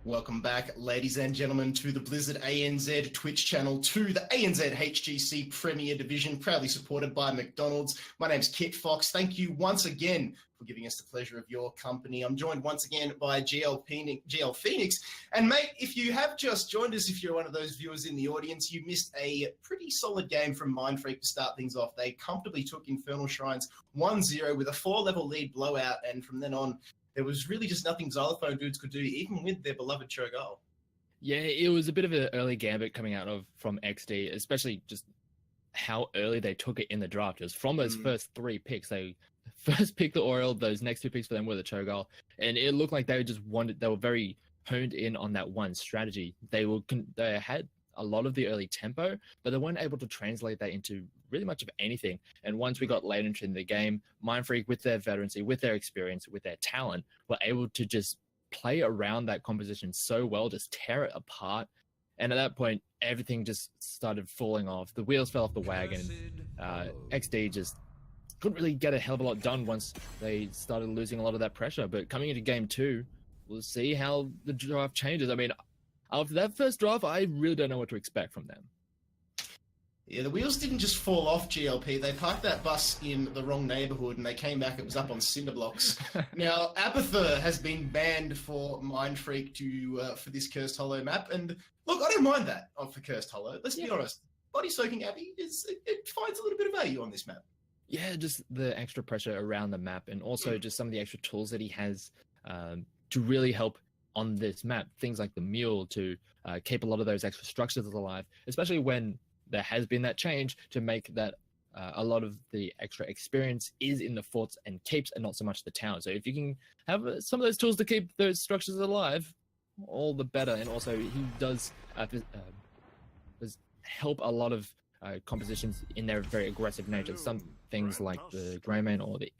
Welcome back, ladies and gentlemen, to the Blizzard ANZ Twitch channel, to the ANZ HGC Premier Division, proudly supported by McDonald's. My name's Kit Fox. Thank you once again for giving us the pleasure of your company. I'm joined once again by GL Phoenix. And mate, if you have just joined us, if you're one of those viewers in the audience, you missed a pretty solid game from Mindfreak to start things off. They comfortably took Infernal Shrines 1-0 with a 4-level lead blowout, and from then on, there was really just nothing Xylophone dudes could do, even with their beloved Cho'Gall. Yeah, it was a bit of an early gambit coming out from XD, especially just how early they took it in the draft. It was from those first 3 picks. They first picked the Oriole, those next 2 picks for them were the Cho'Gall, and it looked like they were very honed in on that one strategy. They had a lot of the early tempo, but they weren't able to translate that into really much of anything. And once we got later into the game, Mindfreak, with their veterancy, with their experience, with their talent, were able to just play around that composition so well, just tear it apart. And at that point, everything just started falling off. The wheels fell off the wagon. XD just couldn't really get a hell of a lot done once they started losing a lot of that pressure. But coming into game 2, we'll see how the draft changes. I mean, after that first draft, I really don't know what to expect from them. Yeah, the wheels didn't just fall off, GLP. They parked that bus in the wrong neighborhood and they came back, it was up on cinder blocks. Now, Apatha has been banned for Mindfreak for this Cursed Hollow map. And look, I don't mind that for Cursed Hollow. Let's be honest. Body Soaking Abbey, it finds a little bit of value on this map. Yeah, just the extra pressure around the map, and also just some of the extra tools that he has to really help on this map. Things like the mule to keep a lot of those extra structures alive, especially when there has been that change to make that a lot of the extra experience is in the forts and keeps and not so much the town. So if you can have some of those tools to keep those structures alive, all the better. And also he does help a lot of compositions in their very aggressive nature. Some things like the Greymane or the,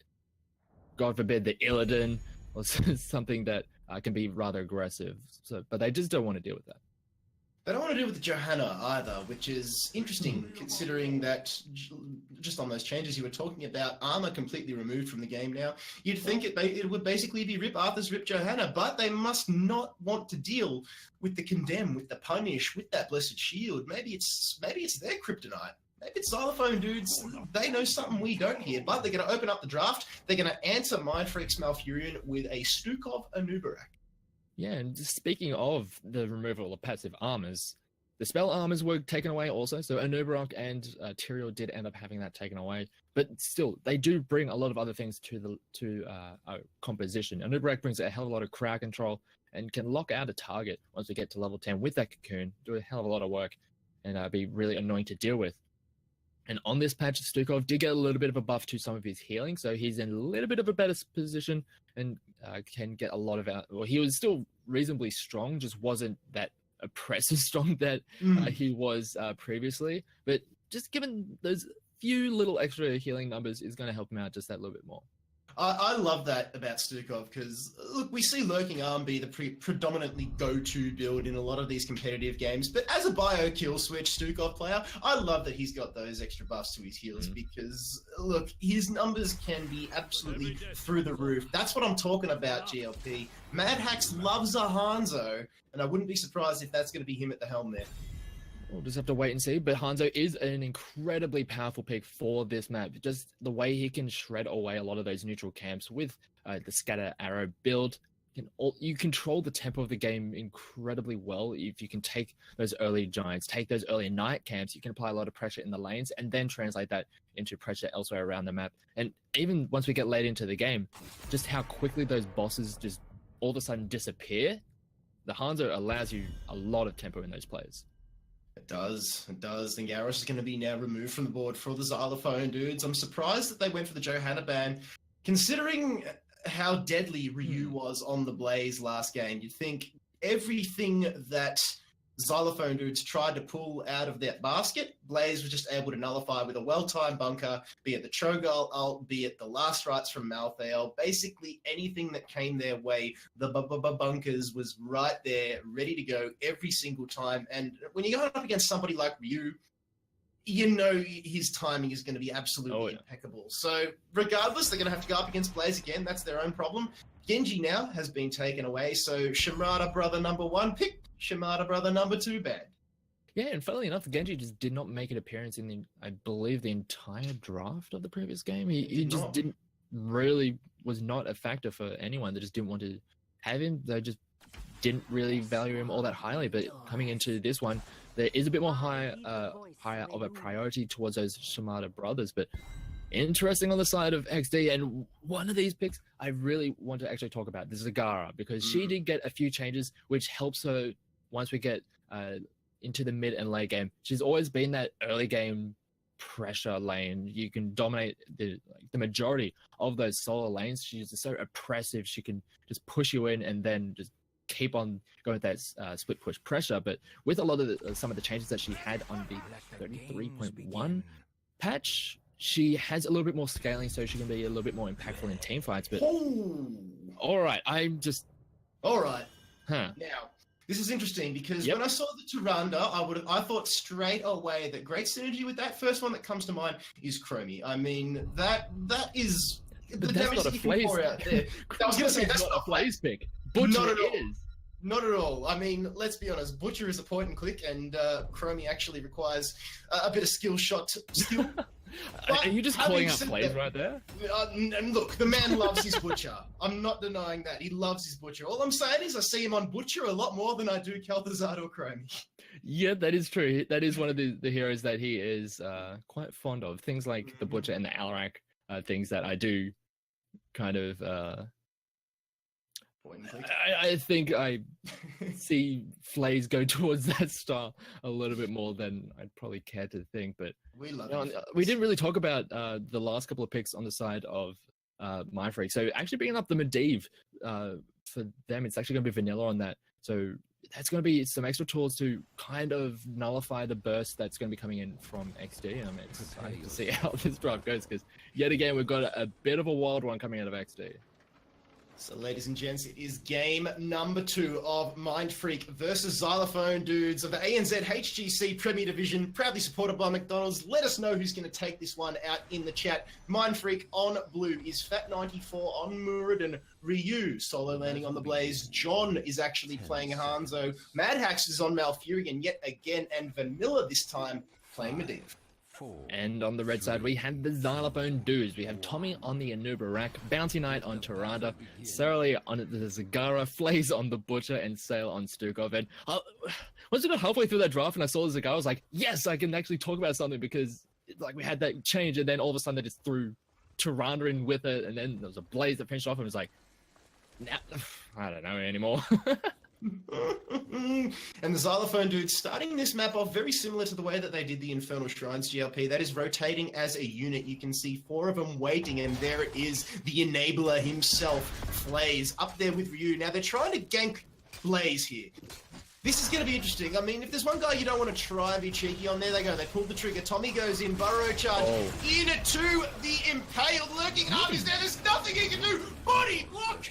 God forbid, the Illidan or something that can be rather aggressive. So, but they just don't want to deal with that. They don't want to deal with the Johanna either, which is interesting considering that just on those changes you were talking about, armor completely removed from the game now. You'd think it would basically be Rip Arthur's Rip Johanna, but they must not want to deal with the Condemn, with the Punish, with that Blessed Shield. Maybe it's their kryptonite. Maybe it's Xylophone dudes. They know something we don't here, but they're going to open up the draft. They're going to answer Mindfreak's Malfurion with a Stukov Anubarak. Yeah, and speaking of the removal of passive armors, the spell armors were taken away also. So Anubarak and Tyrael did end up having that taken away. But still, they do bring a lot of other things to composition. Anubarak brings a hell of a lot of crowd control and can lock out a target once we get to level 10 with that cocoon, do a hell of a lot of work, and be really annoying to deal with. And on this patch, Stukov did get a little bit of a buff to some of his healing, so he's in a little bit of a better position and can get a lot of out. Well, he was still reasonably strong, just wasn't that oppressive strong that he was previously. But just given those few little extra healing numbers is going to help him out just that little bit more. I love that about Stukov because, look, we see Lurking Arm be the predominantly go-to build in a lot of these competitive games, but as a bio kill switch Stukov player, I love that he's got those extra buffs to his healers because, look, his numbers can be absolutely through the roof. That's what I'm talking about, GLP. Mad Hacks loves a Hanzo, and I wouldn't be surprised if that's going to be him at the helm there. We'll just have to wait and see, but Hanzo is an incredibly powerful pick for this map. Just the way he can shred away a lot of those neutral camps with the scatter arrow build. You control the tempo of the game incredibly well. If you can take those early giants, take those early night camps, you can apply a lot of pressure in the lanes and then translate that into pressure elsewhere around the map. And even once we get late into the game, just how quickly those bosses just all of a sudden disappear, the Hanzo allows you a lot of tempo in those plays. It does. And Garrus is going to be now removed from the board for the Xylophone dudes. I'm surprised that they went for the Johanna ban, considering how deadly Ryu was on the Blaze last game. You'd think everything that Xylophone dudes tried to pull out of that basket, Blaze was just able to nullify with a well-timed bunker, be it the Cho'Gall ult, be it the last rites from Malthael. Basically anything that came their way, the bunkers was right there, ready to go every single time. And when you're going up against somebody like Ryu, you know his timing is going to be absolutely impeccable. So regardless, they're going to have to go up against Blaze again. That's their own problem. Genji now has been taken away, so Shimada brother number 1 picked, Shimada brother number 2 banned. Yeah, and funnily enough, Genji just did not make an appearance in the, I believe, the entire draft of the previous game. He just didn't really, was not a factor for anyone. They just didn't want to have him. They just didn't really value him all that highly. But coming into this one, there is a bit more higher of a priority towards those Shimada brothers. But interesting on the side of XD, and one of these picks I really want to actually talk about, the Zagara, because she did get a few changes, which helps her once we get into the mid and late game. She's always been that early game pressure lane. You can dominate the majority of those solo lanes. She's just so oppressive. She can just push you in and then just keep on going with that split push pressure. But with a lot of some of the changes that she had on the 33.1 patch, she has a little bit more scaling, so she can be a little bit more impactful in team fights. But all right, I'm just Now, this is interesting because when I saw the Tyrande, I thought straight away that great synergy with that first one that comes to mind is Chromie. I mean, that is the damage that you can pour out there. I was going to say, that's not a Blaze pick. Butcher not at all. is. Not at all. I mean, let's be honest. Butcher is a point and click, and Chromie actually requires a bit of skill. Are you just calling out plays right there? And look, the man loves his Butcher. I'm not denying that. He loves his Butcher. All I'm saying is I see him on Butcher a lot more than I do Kel'Thuzad or Chromie. Yeah, that is true. That is one of the heroes that he is quite fond of. Things like the Butcher and the Alarak, things that I do kind of... I think I see Flays go towards that style a little bit more than I'd probably care to think. But we love we didn't really talk about the last couple of picks on the side of Mindfreak. So actually bringing up the Medivh, for them, it's actually going to be vanilla on that. So that's going to be some extra tools to kind of nullify the burst that's going to be coming in from XD. And I'm excited to see how this draft goes, because yet again, we've got a bit of a wild one coming out of XD. So, ladies and gents, it is game number 2 of Mindfreak versus Xylophone dudes of the ANZ HGC Premier Division, proudly supported by McDonald's. Let us know who's going to take this one out in the chat. Mindfreak on blue is Fat94 on Muradin. Ryu solo landing on the Blaze. John is actually playing Hanzo. Madhax is on Malfurion yet again, and Vanilla this time playing Medivh. And on the red side, we have the Xylophone dudes. We have Tommy on the Anubarak, Bounty Knight on Tyrande, Saralie on the Zagara, Flays on the Butcher, and Sale on Stukov. And once we got halfway through that draft and I saw the Zagara, I was like, yes, I can actually talk about something, because like we had that change, and then all of a sudden they just threw Tyrande in with it, and then there was a Blaze that finished off, and it was like, nah, I don't know anymore. And the Xylophone dudes starting this map off very similar to the way that they did the Infernal Shrines GLP. That is rotating as a unit. You can see 4 of them waiting, and there is the enabler himself, Flays, up there with Ryu. Now they're trying to gank Blaze here. This is going to be interesting. I mean, if there's one guy you don't want to try and be cheeky on, there they go. They pulled the trigger. Tommy goes in. Burrow charge. Into the Impaled. Lurking arm is there. There's nothing he can do. Body block.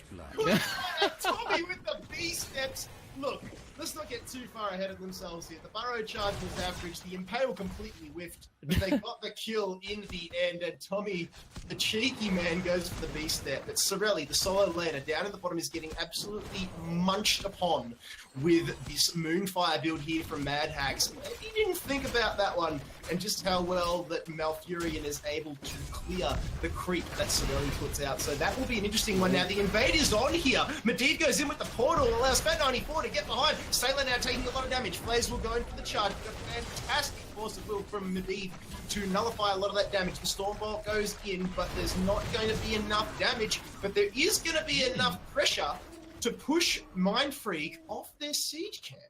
Tommy with the B steps. Look, let's not get too far ahead of themselves here. The Burrow charge was average. The Impale completely whiffed, but they got the kill in the end. And Tommy, the cheeky man, goes for the B step. But Saralie, the solo laner, down at the bottom, is getting absolutely munched upon with this Moonfire build here from Madhax. Maybe didn't think about that one, and just how well that Malfurion is able to clear the creep that Saralie puts out. So that will be an interesting one. Now the Invader's on here. Medivh goes in with the portal, allows Fat94 to get behind. Sailor now taking a lot of damage. Flays will go in for the charge. A fantastic force of will from Medivh to nullify a lot of that damage. The Stormbolt goes in, but there's not going to be enough damage. But there is going to be enough pressure to push Mindfreak off their siege camp.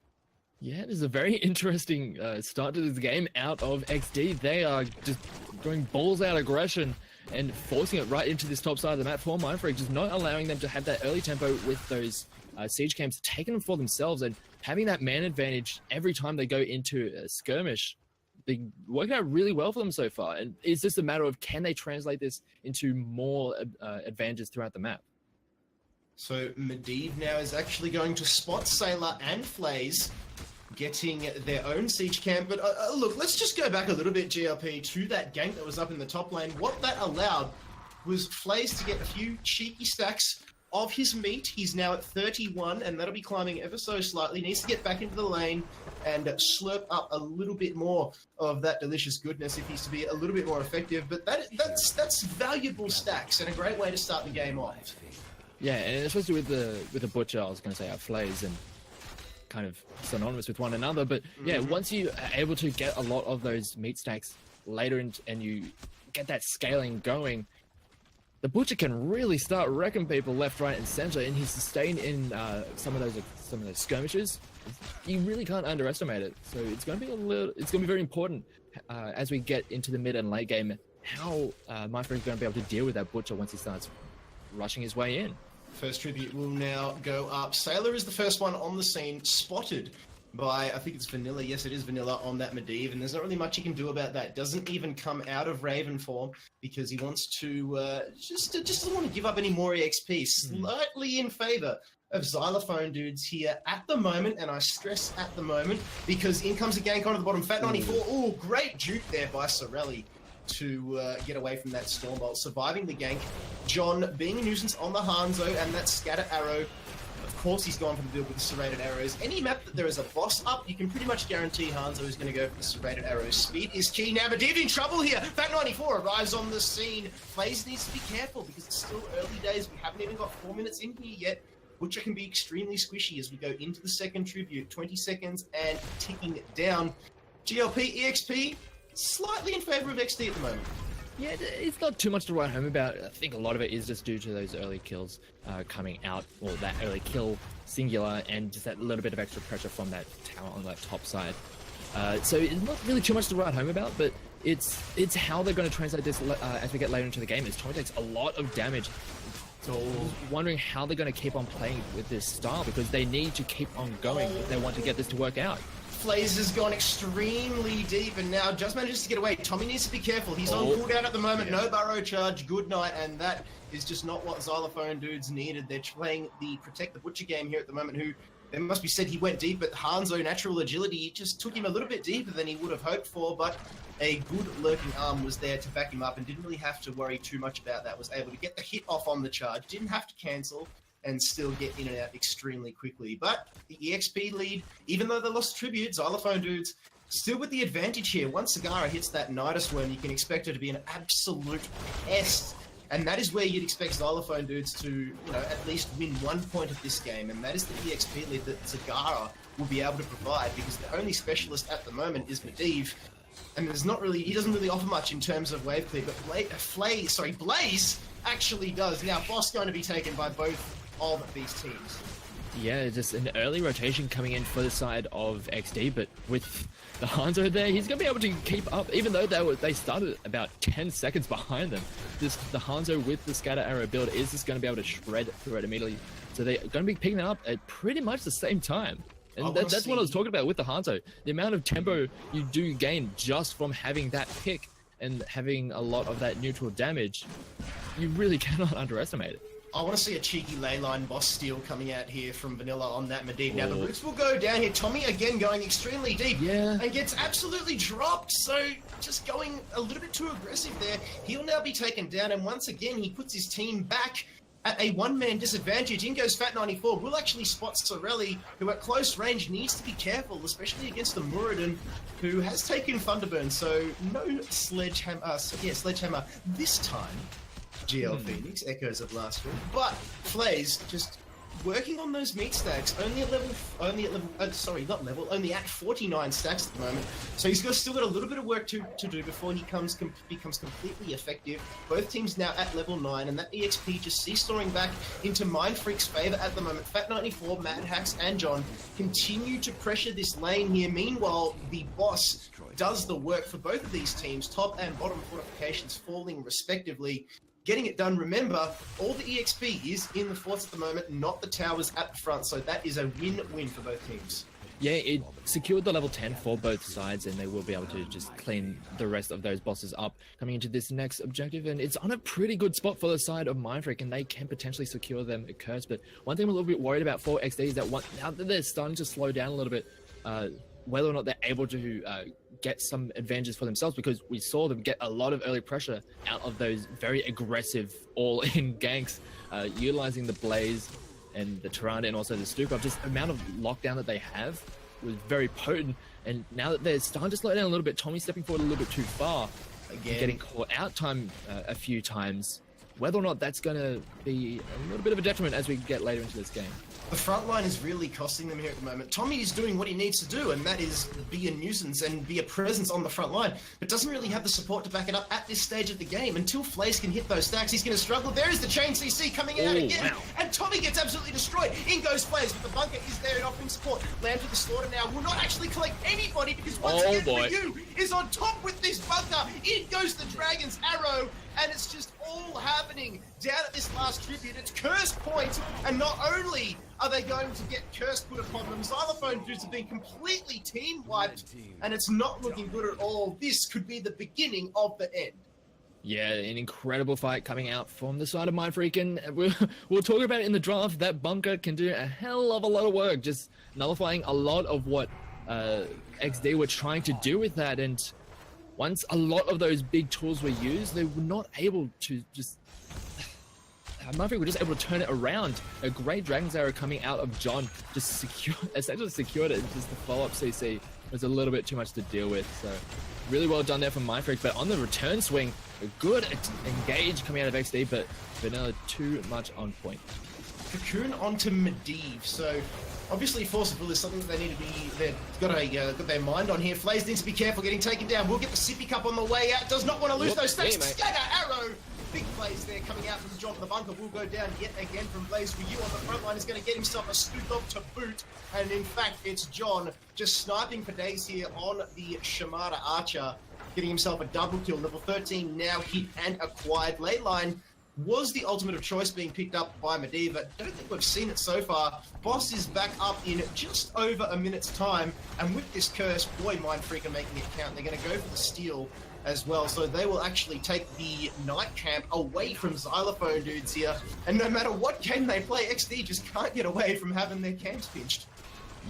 Yeah, this is a very interesting start to this game out of XD. They are just going balls out aggression and forcing it right into this top side of the map for Mindfreak, just not allowing them to have that early tempo with those siege camps, taking them for themselves and having that man advantage every time they go into a skirmish. They work out really well for them so far. And it's just a matter of, can they translate this into more advantages throughout the map? So Medivh now is actually going to spot Sailor and Flays getting their own siege camp. But look, let's just go back a little bit, GLP, to that gank that was up in the top lane. What that allowed was Flays to get a few cheeky stacks of his meat. He's now at 31, and that'll be climbing ever so slightly. Needs to get back into the lane and slurp up a little bit more of that delicious goodness if he's to be a little bit more effective. But that's valuable stacks and a great way to start the game off. Yeah, and especially with the butcher, I was going to say, flays and kind of synonymous with one another. But yeah, once you are able to get a lot of those meat stacks later and you get that scaling going, the butcher can really start wrecking people left, right, and center. And he's sustained in some of those skirmishes. You really can't underestimate it. So it's going to be very important as we get into the mid and late game how Mindfreak is going to be able to deal with that butcher once he starts rushing his way in. First tribute will now go up. Sailor is the first one on the scene, spotted by, I think it's Vanilla. Yes, it is Vanilla on that Medivh, and there's not really much he can do about that. Doesn't even come out of Raven form because he wants to just doesn't want to give up any more EXP. Slightly in favor of Xylophone dudes here at the moment, and I stress at the moment because in comes a gank onto the bottom. Fat94, oh, great juke there by Sorelli to get away from that Stormbolt, surviving the gank. John being a nuisance on the Hanzo and that scatter arrow. Of course he's gone for the build with the serrated arrows. Any map that there is a boss up, you can pretty much guarantee Hanzo is going to go for the serrated arrows. Speed is key. Now Medivh in trouble here. Fat94 arrives on the scene. FaZe needs to be careful because it's still early days. We haven't even got 4 minutes in here yet. Butcher can be extremely squishy as we go into the second tribute. 20 seconds and ticking down. GLP, EXP, slightly in favor of XD at the moment. Yeah, it's not too much to write home about. I think a lot of it is just due to those early kills coming out, or that early kill singular, and just that little bit of extra pressure from that tower on that top side. So it's not really too much to write home about, but it's how they're going to translate this as we get later into the game. As Tommy takes a lot of damage. So wondering how they're going to keep on playing with this style, because they need to keep on going if they want to get this to work out. FaZe has gone extremely deep and now just manages to get away. Tommy needs to be careful. He's on cooldown at the moment. No burrow charge. Good night. And that is just not what Xylophone dudes needed. They're playing the Protect the Butcher game here at the moment, who, it must be said, he went deep, but Hanzo, natural agility, just took him a little bit deeper than he would have hoped for, but a good lurking arm was there to back him up and didn't really have to worry too much about that. Was able to get the hit off on the charge, didn't have to cancel, and still get in and out extremely quickly. But the EXP lead, even though they lost tribute, Xylophone dudes still with the advantage here. Once Sagara hits that Nidus worm, you can expect her to be an absolute pest. And that is where you'd expect Xylophone dudes to, at least win 1 point of this game. And that is the EXP lead that Sagara will be able to provide, because the only specialist at the moment is Medivh. And he doesn't really offer much in terms of wave clear, but Blaze actually does. Now, boss going to be taken by both of these teams. Yeah, just an early rotation coming in for the side of XD, but with the Hanzo there, he's going to be able to keep up, even though they started about 10 seconds behind them. The Hanzo with the scatter arrow build is just going to be able to shred through it immediately. So they're going to be picking it up at pretty much the same time. And that's what I was talking about with the Hanzo. The amount of tempo you do gain just from having that pick and having a lot of that neutral damage, you really cannot underestimate it. I want to see a cheeky leyline boss steal coming out here from Vanilla on that Medivh. Now the boots will go down here. Tommy again going extremely deep and gets absolutely dropped. So just going a little bit too aggressive there. He'll now be taken down, and once again he puts his team back at a one-man disadvantage. In goes Fat94. Will actually spot Sorelli, who at close range needs to be careful, especially against the Muradin, who has taken Thunderburn. So no sledgehammer. Sledgehammer this time. GL Phoenix, echoes of last week. But FaZe just working on those meat stacks, only at 49 stacks at the moment. So he's still got a little bit of work to do before he becomes completely effective. Both teams now at level 9, and that EXP just seesawing back into Mindfreak's favor at the moment. Fat94, Mad Hacks, and John continue to pressure this lane here. Meanwhile, the boss does the work for both of these teams, top and bottom fortifications falling respectively. Getting it done. Remember, all the EXP is in the forts at the moment, not the towers at the front, so that is a win-win for both teams. Yeah, it secured the level 10 for both sides, and they will be able to just clean the rest of those bosses up coming into this next objective, and it's on a pretty good spot for the side of Mindfreak, and they can potentially secure them a curse. But one thing I'm a little bit worried about for XD is that now that they're starting to slow down a little bit, whether or not they're able to get some advantages for themselves, because we saw them get a lot of early pressure out of those very aggressive all-in ganks, utilizing the Blaze and the Tyrande and also the Stupa. Just the amount of lockdown that they have was very potent, and now that they're starting to slow down a little bit, Tommy's stepping forward a little bit too far, again getting caught out a few times. Whether or not that's going to be a little bit of a detriment as we get later into this game. The front line is really costing them here at the moment. Tommy is doing what he needs to do, and that is be a nuisance and be a presence on the front line, but doesn't really have the support to back it up at this stage of the game. Until FaZe can hit those stacks, he's going to struggle. There is the chain CC coming out again, wow. And Tommy gets absolutely destroyed. In goes FaZe, but the bunker is there in offering support. Land with the slaughter now will not actually collect anybody, because once again, Ryu is on top with this bunker. In goes the Dragon's Arrow, and it's just all happening down at this last tribute. It's curse point, and not only are they going to get curse put upon them, Xylophone dudes have been completely team wiped, and it's not looking good at all. This could be the beginning of the end. Yeah, an incredible fight coming out from the side of Mindfreak, and we'll talk about it in the draft. That bunker can do a hell of a lot of work, just nullifying a lot of what XD were trying to do with that. And once a lot of those big tools were used, they were not able to just... Mindfreak were just able to turn it around. A great Dragon's Arrow coming out of John, just essentially secured it. Just the follow-up CC was a little bit too much to deal with. So really well done there from Mindfreak. But on the return swing, a good engage coming out of XD, but Vanilla too much on point. Cocoon onto Medivh. So obviously Force of Will is something that they need to be, they've got their mind on here. FaZe needs to be careful getting taken down. We'll get the Sippy Cup on the way out. Does not want to lose those stacks. Scatter Arrow. Big Blaze there coming out from the job. The bunker will go down yet again from Blaze. Ryu on the front line is going to get himself a scoop up to boot. And in fact, it's John just sniping for days here on the Shimada Archer, getting himself a double kill. Level 13 now hit and acquired. Leyline was the ultimate of choice being picked up by Medivh. I don't think we've seen it so far. Boss is back up in just over a minute's time. And with this curse, boy, Mindfreak are making it count. They're going to go for the steal as well, so they will actually take the night camp away from Xylophone dudes here, and no matter what game they play, XD just can't get away from having their camps pinched.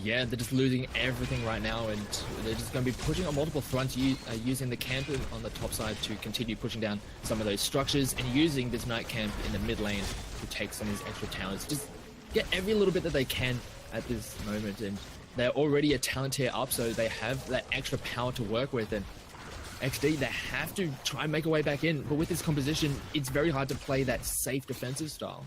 Yeah, they're just losing everything right now, and they're just going to be pushing on multiple fronts, using the camp on the top side to continue pushing down some of those structures, and using this night camp in the mid lane to take some of these extra towers. Just get every little bit that they can at this moment, and they're already a talent tier up, so they have that extra power to work with, and XD, they have to try and make a way back in, but with this composition, it's very hard to play that safe defensive style.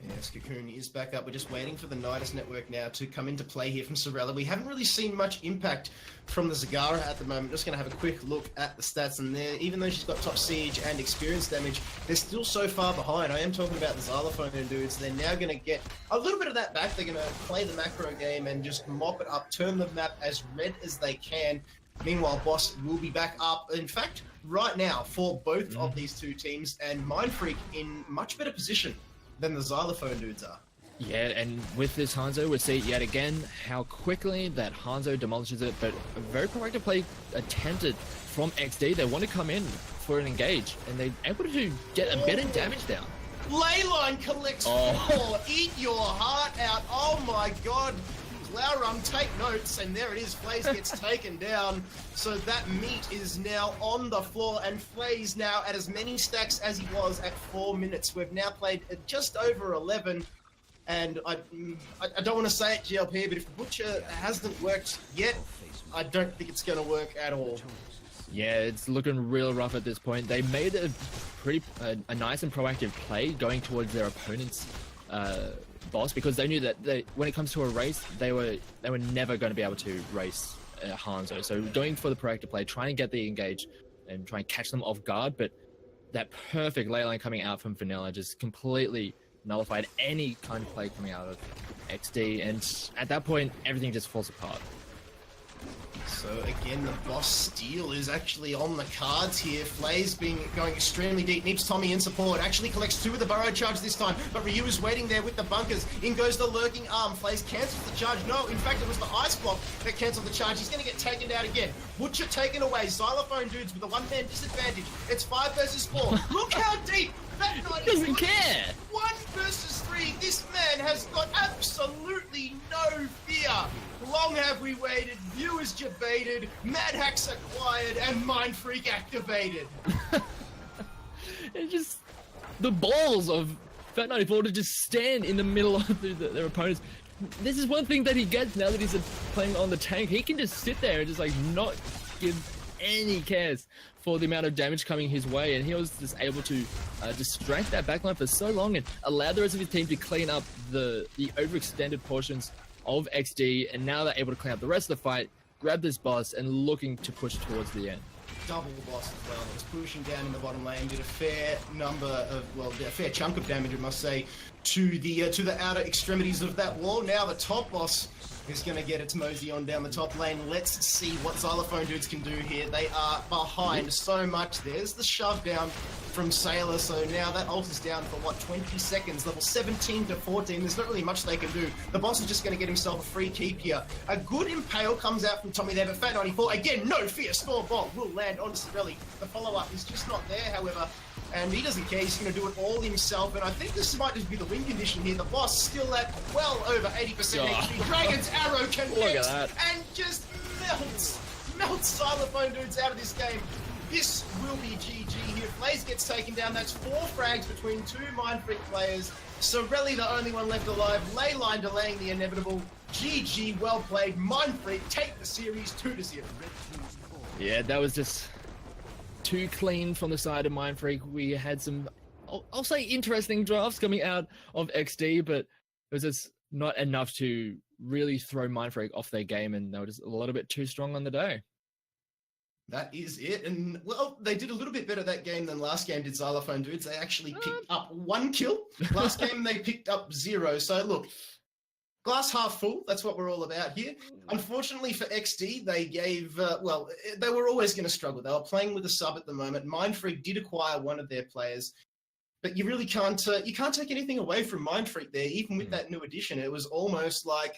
Yes, Cocoon is back up. We're just waiting for the Nidus network now to come into play here from Sorella. We haven't really seen much impact from the Zagara at the moment. Just going to have a quick look at the stats, and there, even though she's got top siege and experience damage, they're still so far behind. I am talking about the Xylophone dudes. They're now going to get a little bit of that back. They're going to play the macro game and just mop it up, turn the map as red as they can. Meanwhile, Boss will be back up. In fact, right now, for both of these two teams, and Mindfreak in much better position than the Xylophone dudes are. Yeah, and with this Hanzo, we'll see yet again how quickly that Hanzo demolishes it, but a very proactive play attempted from XD. They want to come in for an engage, and they're able to get a bit of damage down. Leyline collects 4. Eat your heart out. Oh my god. Laurum, take notes, and there it is. FaZe gets taken down. So that meat is now on the floor, and FaZe now at as many stacks as he was at 4 minutes. We've now played just over 11, and I don't want to say it, GLP, but if the Butcher hasn't worked yet, I don't think it's going to work at all. Yeah, it's looking real rough at this point. They made a pretty a nice and proactive play going towards their opponent's boss, because they knew that when it comes to a race, they were never going to be able to race Hanzo. So going for the proactive play, try and get the engage and try and catch them off guard, but that perfect ley line coming out from Vanilla just completely nullified any kind of play coming out of XD, and at that point everything just falls apart. So again, the boss steal is actually on the cards here. FaZe going extremely deep, needs Tommy in support, actually collects 2 of the burrow charge this time, but Ryu is waiting there with the bunkers. In goes the lurking arm. FaZe cancels the charge. No, in fact it was the ice block that cancelled the charge. He's going to get taken down again. Butcher taken away. Xylophone dudes with a 1-man disadvantage. It's 5 versus 4. Look how deep that night doesn't care. 1 versus 3. This man has got absolutely no fear. Long have we waited? Viewers debated, Mad Hacks acquired, and Mindfreak activated. It's just the balls of Fat 94 to just stand in the middle of their opponents. This is one thing that he gets now that he's playing on the tank. He can just sit there and just like not give any cares for the amount of damage coming his way, and he was just able to distract that backline for so long and allow the rest of his team to clean up the overextended portions of XD, and now they're able to clean up the rest of the fight, grab this boss, and looking to push towards the end. Double the boss as well. It was pushing down in the bottom lane, did a fair chunk of damage, I must say, to the outer extremities of that wall. Now the top boss is going to get its mosey on down the top lane. Let's see what Xylophone dudes can do here. They are behind so much. There's the shove down from Sailor, so now that ult is down for, what, 20 seconds, level 17 to 14. There's not really much they can do. The boss is just going to get himself a free keep here. A good impale comes out from Tommy there, but Fat 94, again, no fear, Storm Bolt will land on Sorelli. The follow-up is just not there, however, and he doesn't care. He's going to do it all himself, and I think this might just be the win condition here. The boss still at well over 80% HP. Dragon's Arrow connects and just melts Xylophone dudes out of this game. This will be GG here. Blaze gets taken down. That's 4 frags between 2 Mindfreak players. Sorelli, the only one left alive. Leyline delaying the inevitable. GG, well played. Mindfreak take the series 2-0. Yeah, that was just too clean from the side of Mindfreak. We had some, I'll say, interesting drafts coming out of XD, but it was just not enough to really throw Mindfreak off their game, and they were just a little bit too strong on the day. That is it. And, well, they did a little bit better that game than last game did Xylophone dudes. They actually picked up 1 kill. Last game, they picked up 0. So, look, glass half full. That's what we're all about here. Unfortunately for XD, they gave, they were always going to struggle. They were playing with a sub at the moment. Mindfreak did acquire one of their players. But you really can't, you can't take anything away from Mindfreak there. Even with that new addition, it was almost like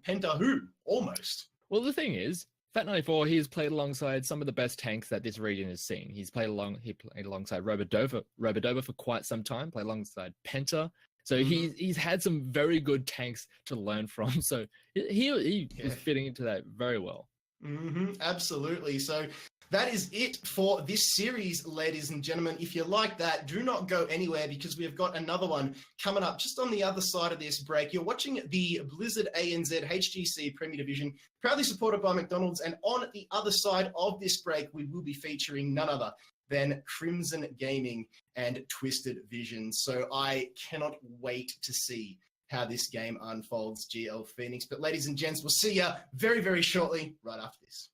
Penta who? Almost. Well, the thing is, Fat 94, he's played alongside some of the best tanks that this region has seen. He played alongside Robodova for quite some time, played alongside Penta. So he's had some very good tanks to learn from. So he was fitting into that very well. Absolutely. So that is it for this series, ladies and gentlemen. If you like that, do not go anywhere because we have got another one coming up just on the other side of this break. You're watching the Blizzard ANZ HGC Premier Division, proudly supported by McDonald's. And on the other side of this break, we will be featuring none other than Crimson Gaming and Twisted Vision. So I cannot wait to see how this game unfolds, GL Phoenix. But ladies and gents, we'll see you very, very shortly right after this.